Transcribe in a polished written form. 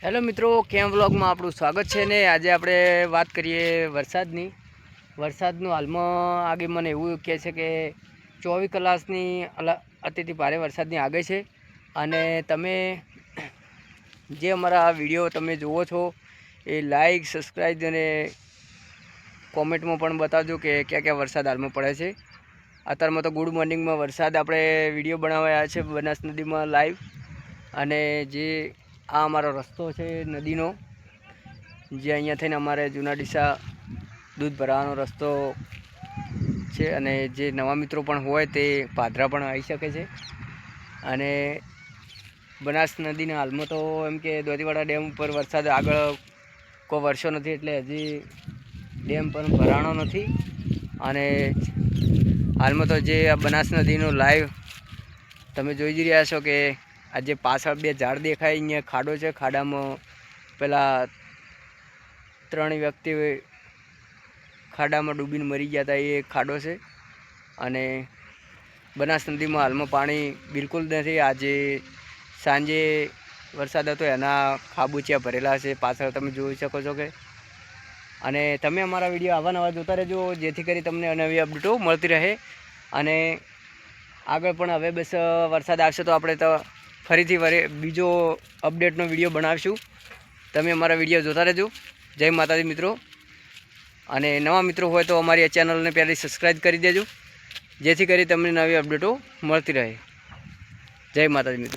Hello મિત્રો, કેમ વ્લોગમાં આપણું સ્વાગત છે ને આજે આપણે વાત કરીએ વરસાદની. વરસાદનું હાલમાં આગે મને એવું કહે છે કે 24 કલાકની અતિથી ભારે વરસાદની આગે છે. અને તમે જે અમારા વિડીયો તમે જુઓ છો એ લાઈક, સબસ્ક્રાઈબ અને કોમેન્ટમાં પણ બતાવજો કે ક્યાં ક્યાં વરસાદ હાલમાં પડે છે. અત્યારમાં તો ગુડ મોર્નિંગમાં વરસાદ આપણે વિડીયો બનાવ્યા છે બનાસ નદીમાં લાઈવ. અને જે આ અમારો રસ્તો છે નદીનો, જે અહીંયા થઈને અમારે જૂના ડીસા દૂધ ભરાવાનો રસ્તો છે. અને જે નવા મિત્રો પણ હોય તે પાદરા પણ આવી શકે છે. અને બનાસ નદીના હાલમાં તો એમ કે દોતીવાડા ડેમ ઉપર વરસાદ આગળ કોઈ વર્ષો નથી, એટલે હજી ડેમ પણ ભરાણો નથી. અને હાલમાં તો જે આ બનાસ નદીનું લાઈવ તમે જોઈ જ રહ્યા છો કે આજે પાછળ બે ઝાડ દેખાય, અહીંયા ખાડો છે. ખાડામાં પેલા 3 વ્યક્તિ ખાડામાં ડૂબીને મરી ગયા હતા, એ ખાડો છે. અને બનાસ નદીમાં હાલમાં પાણી બિલકુલ નથી. આજે સાંજે વરસાદ હતો એના ખાબોચિયા ભરેલા છે, પાછળ તમે જોઈ શકો છો કે. અને તમે અમારા વિડીયો આવા નવા જોતા રહેજો, જેથી કરી તમને નવી અપડેટો મળતી રહે. અને આગળ પણ હવે બસ વરસાદ આવશે તો આપણે તો ફરીથી બીજો અપડેટનો વિડીયો બનાવીશું. તમે અમારા વિડીયો જોતા રહેજો. જય માતાજી મિત્રો. અને નવા મિત્રો હોય તો અમારી ચેનલને પહેલાં સબસ્ક્રાઈબ કરી દેજો, જેથી કરી તમને નવી અપડેટો મળતી રહે. જય માતાજી મિત્રો.